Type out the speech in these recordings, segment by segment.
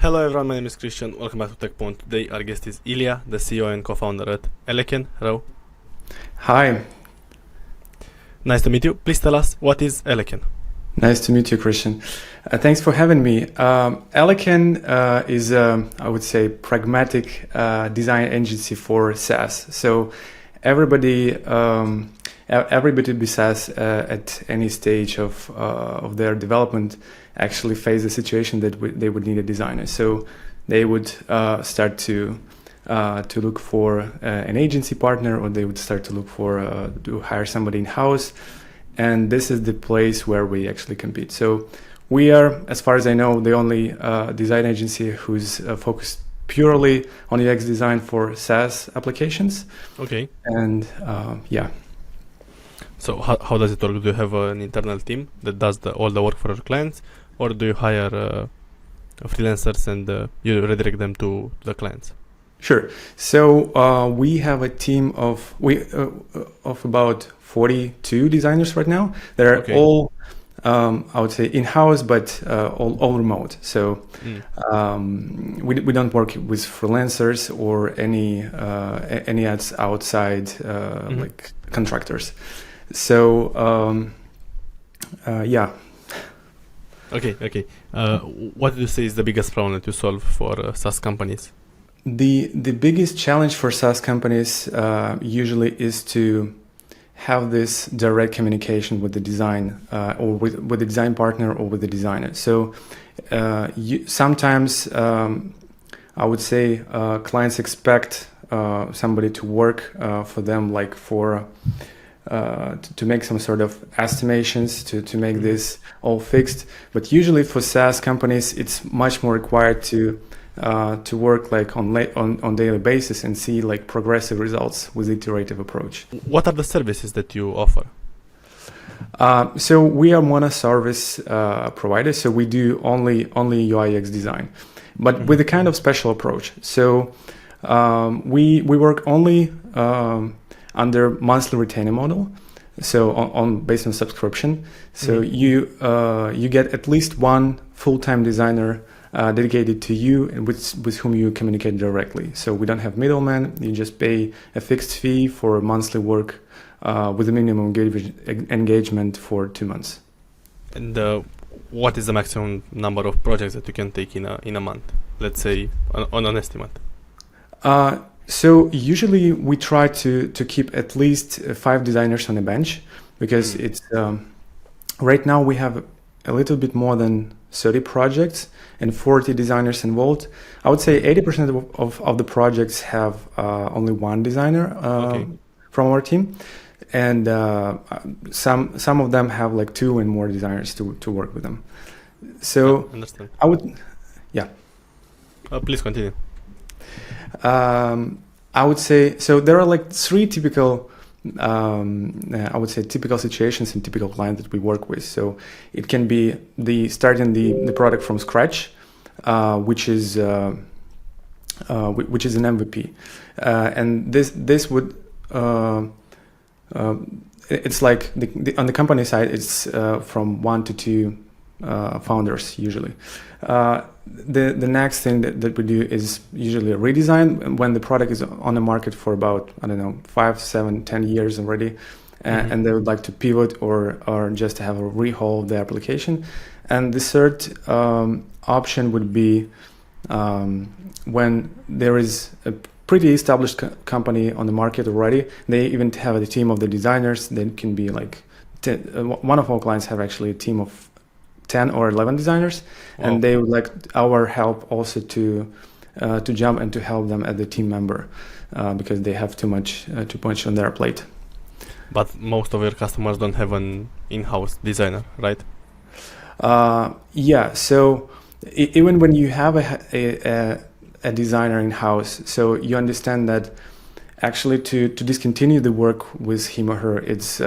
Hello everyone, my name is Christian. Welcome back to Tekpon. Today our guest is Ilya, the CEO and co-founder at Eleken. Hello. Hi. Nice to meet you. Please tell us, what is Eleken? Nice to meet you, Christian. Thanks for having me. Eleken is, I would say, pragmatic design agency for SaaS. So everybody B2B SaaS at any stage of their development actually face the situation that they would need a designer. So they would start to look for an agency partner, or they would start to look for to hire somebody in-house. And this is the place where we actually compete. So we are, as far as I know, the only design agency who's focused purely on UX design for SaaS applications. Okay. And yeah. So how does it work? Do you have an internal team that does all the work for your clients, or do you hire freelancers and you redirect them to the clients? Sure. So we have a team of about 42 designers right now. They're all, I would say, in-house, but all remote. So we don't work with freelancers or any outside like contractors. So yeah. Okay. What do you say is the biggest problem that you solve for SaaS companies? The biggest challenge for SaaS companies usually is to have this direct communication with the design or with the design partner or with the designer. So sometimes I would say clients expect somebody to work for them, like to make some sort of estimations to make this all fixed. But usually for SaaS companies, it's much more required to work like on daily basis and see like progressive results with iterative approach. What are the services that you offer? So we are mono-service provider. So we do only UI UX design, but with a kind of special approach. So we work only under monthly retainer model. So based on subscription. So you get at least one full-time designer dedicated to you and with whom you communicate directly. So we don't have middlemen. You just pay a fixed fee for monthly work with a minimum engagement for 2 months. And what is the maximum number of projects that you can take in a month? Let's say on an estimate. So usually we try to keep at least 5 designers on the bench, because it's right now we have a little bit more than 30 projects and 40 designers involved. I would say 80% of the projects have only one designer from our team, and some of them have like 2 and more designers to work with them. So understand. Please continue. I would say, so there are like 3 typical I would say typical situations and typical clients that we work with. So it can be starting the product from scratch, which is an MVP, and this would it's like on the company side, it's from 1 to 2 founders usually. The next thing that we do is usually a redesign when the product is on the market for about, I don't know, 5, 7, 10 years already, and they would like to pivot or just have a rehaul of the application. And the third option would be when there is a pretty established company on the market already. They even have a team of the designers. They can be like one of our clients have actually a team of 10 or 11 designers. Wow. And they would like our help also to jump and to help them as a team member because they have too much on their plate. But most of your customers don't have an in-house designer, right? Yeah. So even when you have a designer in-house, so you understand that actually to discontinue the work with him or her, it's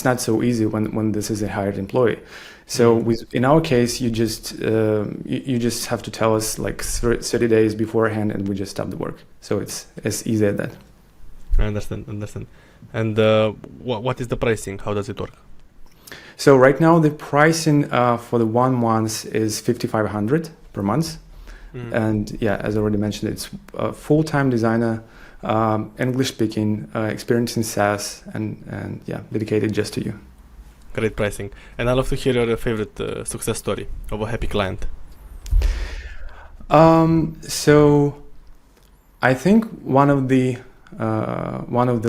not so easy when this is a hired employee. So in our case, you just have to tell us like 30 days beforehand, and we just stop the work. So it's as easy as that. I understand. And what is the pricing? How does it work? So right now the pricing for the 1 month is $5,500 per month. And yeah, as I already mentioned, it's a full-time designer, English speaking, experience in SaaS, and yeah, dedicated just to you. Great pricing. And I'd love to hear your favorite success story of a happy client. So I think one of the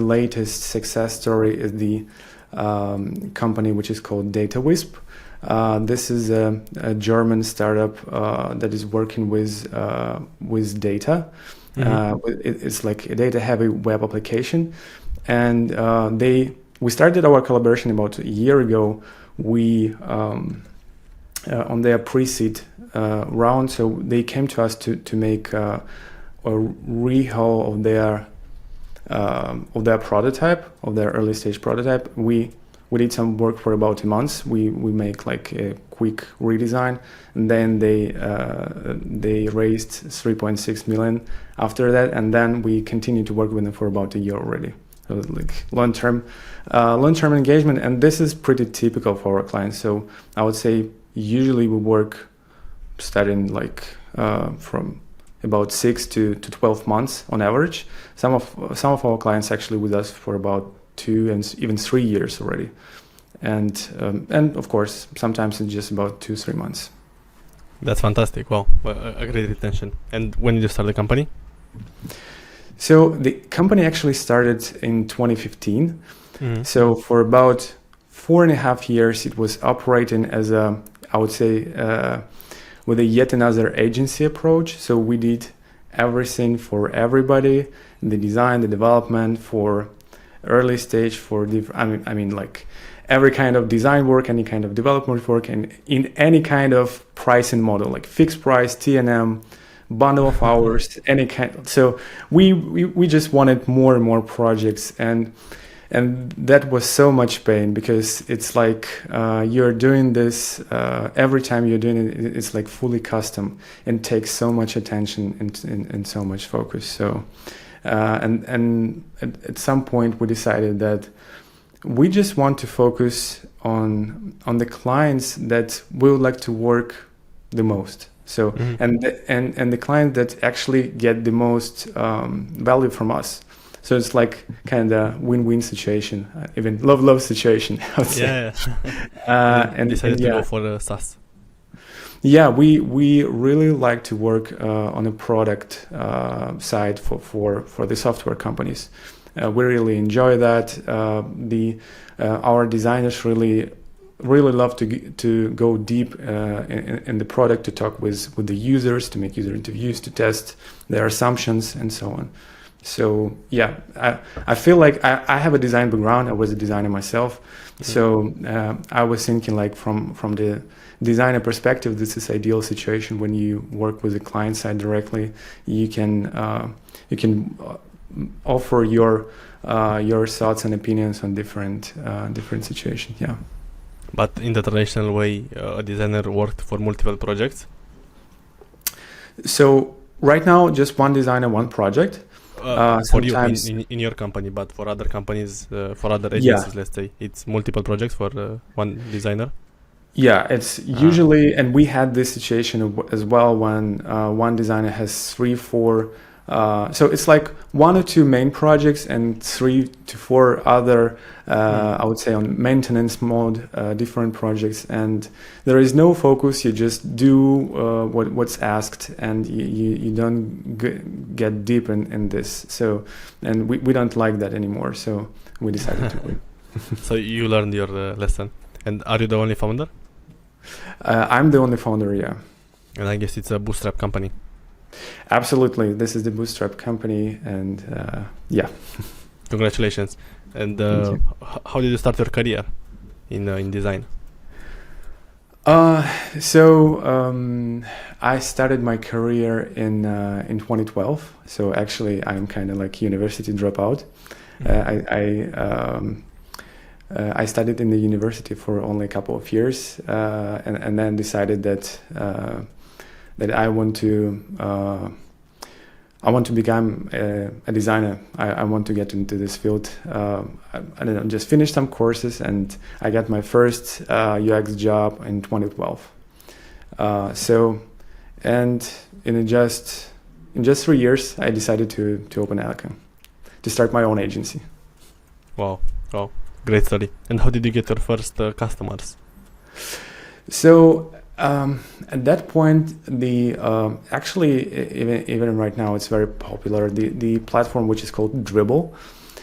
latest success story is the company which is called DataWisp. This is a German startup that is working with data. It's like a data-heavy web application, and we started our collaboration about a year ago. We on their pre-seed round, so they came to us to make a rehaul of their prototype, of their early stage prototype. We did some work for about a month. We make like a quick redesign, and then they raised 3.6 million after that, and then we continued to work with them for about a year already. So like long-term engagement, and this is pretty typical for our clients. So I would say usually we work starting like from about 6 to 12 months on average. Some of our clients actually with us for about 2 and even 3 years already, and of course sometimes it's just about 2-3 months. That's fantastic. Wow, a great retention. And when did you start the company? So the company actually started in 2015. So for about 4.5 years it was operating as I would say with a yet another agency approach. So we did everything for everybody, the design, the development, for early stage, for I mean like every kind of design work, any kind of development work, and in any kind of pricing model, like fixed price, T&M, bundle of hours, any kind. So we just wanted more and more projects, and that was so much pain, because it's like you're doing this every time you're doing it, it's like fully custom and takes so much attention and so much focus. So and at some point we decided that we just want to focus on the clients that we would like to work the most. So and the client that actually get the most value from us. So it's like kind of win-win situation, even love situation, I would say. And decided to go for the SaaS. Yeah, we really like to work on a product side for the software companies. We really enjoy that. Our designers really love to go deep in the product, to talk with the users, to make user interviews, to test their assumptions and so on. So yeah, I feel like I have a design background. I was a designer myself. So I was thinking like from the designer perspective, this is ideal situation when you work with the client side directly. You can offer your thoughts and opinions on different situations. Yeah. But in the traditional way, a designer worked for multiple projects. So right now, just one designer, one project. For you in your company, but for other companies, for other agencies, let's say, it's multiple projects for one designer. Yeah, it's usually, and we had this situation as well when one designer has 3-4. So it's like 1 or 2 main projects and 3 to 4 other, I would say, on maintenance mode, different projects, and there is no focus. You just do what's asked, and you don't get deep in this. So, and we don't like that anymore. So we decided to quit. So you learned your lesson. And are you the only founder? I'm the only founder, yeah. And I guess it's a bootstrap company. Absolutely, this is the bootstrap company, and yeah. Congratulations! And how did you start your career in design? So I started my career in 2012. So actually, I'm kind of like university dropout. I studied in the university for only a couple of years, and then decided that I want to become a designer. I want to get into this field. I don't know, just finished some courses, and I got my first UX job in 2012. So and in just 3 years, I decided to open Eleken, to start my own agency. Wow, great story. And how did you get your first customers? So at that point, the actually even right now it's very popular. The platform which is called Dribbble.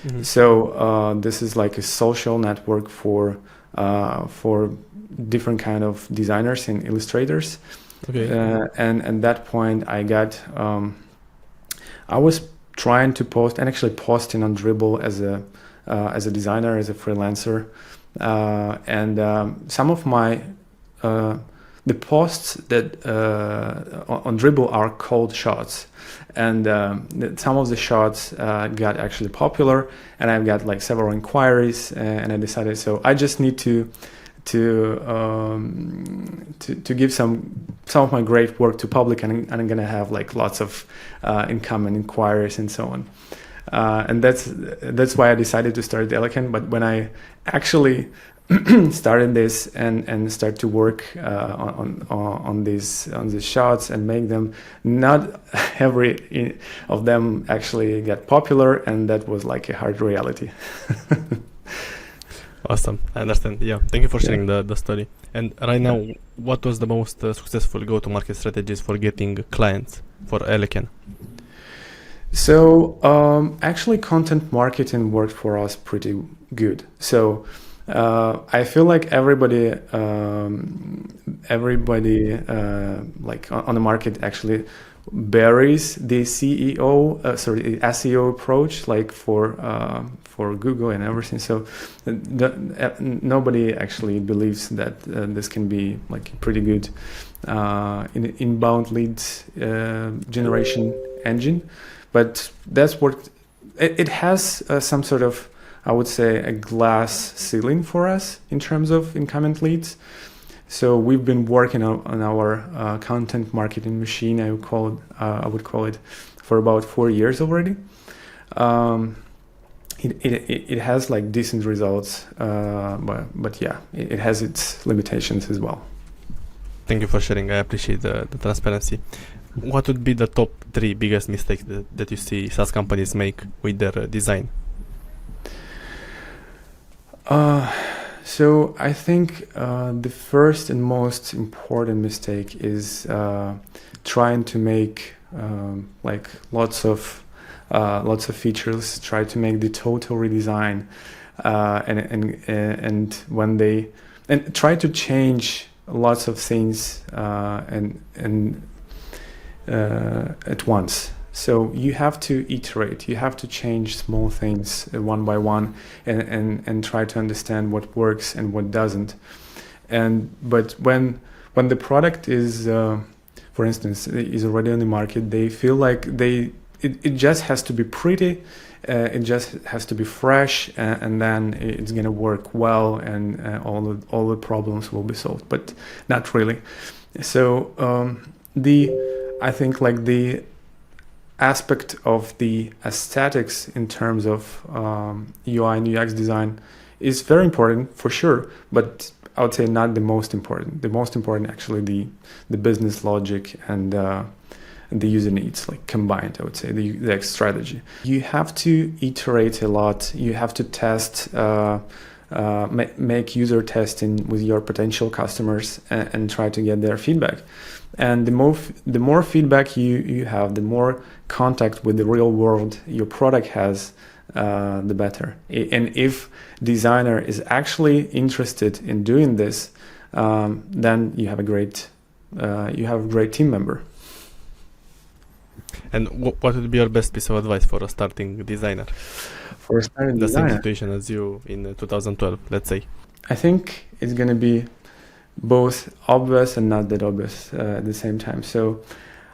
Mm-hmm. So this is like a social network for different kind of designers and illustrators. Okay. And at that point, I was trying to post and actually posting on Dribbble as a designer, as a freelancer, and some of my the posts that on Dribbble are called shots, and some of the shots got actually popular, and I've got like several inquiries, and I decided so I just need to give some of my great work to public, and I'm gonna have like lots of income and inquiries and so on, and that's why I decided to start Eleken. But when I actually started this and start to work on these shots and make them, not every of them actually got popular, and that was like a hard reality. Awesome, I understand. Yeah, thank you for sharing the story. And right now, what was the most successful go-to-market strategies for getting clients for Eleken? So actually, content marketing worked for us pretty good. So I feel like everybody like on the market actually buries the SEO approach, like for Google and everything. So nobody actually believes that this can be like a pretty good inbound leads generation engine, but that's worked. It has some sort of, I would say, a glass ceiling for us in terms of incoming leads. So we've been working on our content marketing machine, I would call it, for about 4 years already. It has like decent results, but yeah, it has its limitations as well. Thank you for sharing. I appreciate the transparency. What would be the top 3 biggest mistakes that you see SaaS companies make with their design? So I think the first and most important mistake is trying to make like lots of features, try to make the total redesign, and try to change lots of things and at once. So you have to iterate, you have to change small things one by one, and try to understand what works and what doesn't. But when the product is, for instance, is already on the market, they feel like it just has to be pretty, it just has to be fresh, and then it's gonna work well, and all the problems will be solved. But not really. So I think like the aspect of the aesthetics in terms of UI and UX design is very important for sure, but I would say not the most important. The most important actually the business logic and the user needs, like combined, I would say, the UX strategy. You have to iterate a lot. You have to test, make user testing with your potential customers and try to get their feedback. And the more feedback you have, the more contact with the real world your product has, the better. And if designer is actually interested in doing this, then you have a great team member. And what would be your best piece of advice for a starting designer? For a starting designer, the same situation as you in 2012, let's say. I think it's going to be both obvious and not that obvious at the same time. So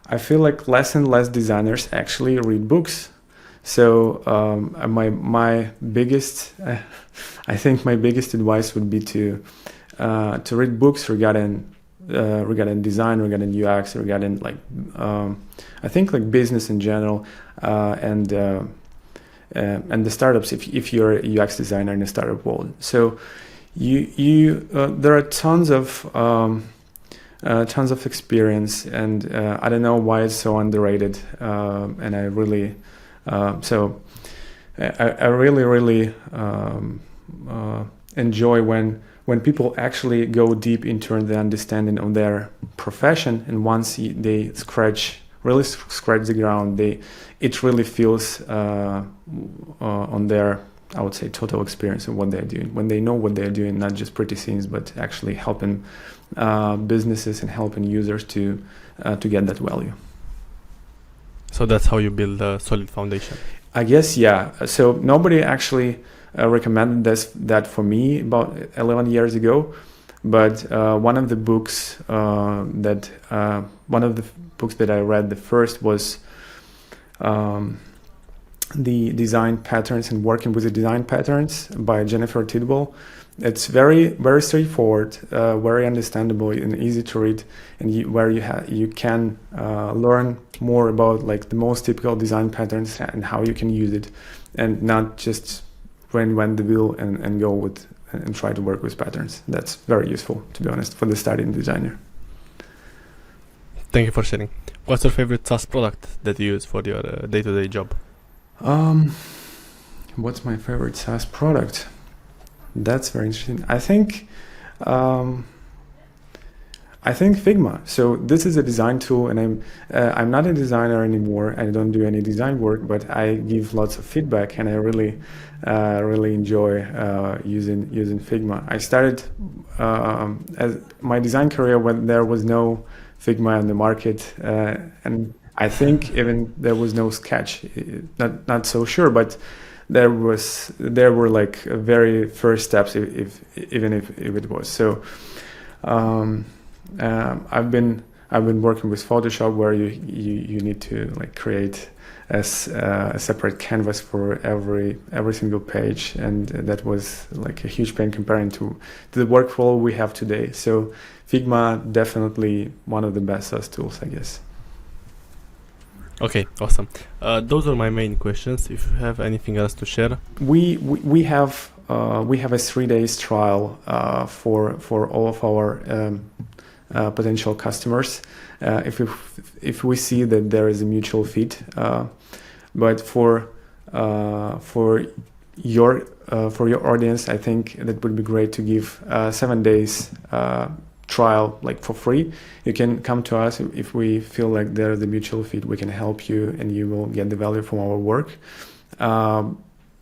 I feel like less and less designers actually read books. So my biggest, I think my biggest advice would be to read books regarding design, regarding UX, regarding like I think like business in general, and the startups. If you're a UX designer in a startup world, so you there are tons of tons of experience, and I don't know why it's so underrated. And I really, so I really enjoy when people actually go deep into the understanding of their profession, and once they really scratch the ground, it really feels on their, I would say, total experience of what they're doing. When they know what they're doing, not just pretty things, but actually helping businesses and helping users to get that value. So that's how you build a solid foundation. I guess, yeah. So nobody actually recommended that for me about 11 years ago, but one of the books that I read, the first was the design patterns and working with the design patterns by Jennifer Tidwell. It's very, very straightforward, very understandable and easy to read, and you can learn more about like the most typical design patterns and how you can use it, and not just reinvent the wheel and go with and try to work with patterns. That's very useful, to be honest, for the starting designer. Thank you for sharing. What's your favorite SaaS product that you use for your day-to-day job? What's my favorite SaaS product? That's very interesting. I think Figma. So this is a design tool, and I'm not a designer anymore. I don't do any design work, but I give lots of feedback, and I really enjoy using Figma. I started as my design career when there was no Figma in the market, and I think even there was no Sketch. Not so sure, but there were like very first steps, if it was. So I've been working with Photoshop, where you need to like create a separate canvas for every single page, and that was like a huge pain comparing to the workflow we have today. So Figma, definitely one of the best SaaS tools, I guess. Okay, awesome. Those are my main questions. If you have anything else to share, we have a 3 days trial for all of our potential customers if we see that there is a mutual fit. But for your audience, I think that would be great to give 7 days trial like for free. You can come to us if we feel like there's a mutual fit. We can help you, and you will get the value from our work.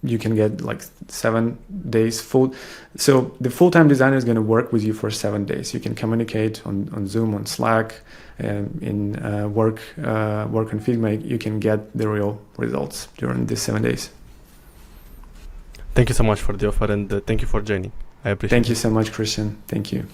You can get like 7 days full. So the full-time designer is going to work with you for 7 days. You can communicate on Zoom, on Slack, in work on Figma. You can get the real results during these 7 days. Thank you so much for the offer, and thank you for joining. I appreciate it. Thank you so much, Christian. Thank you.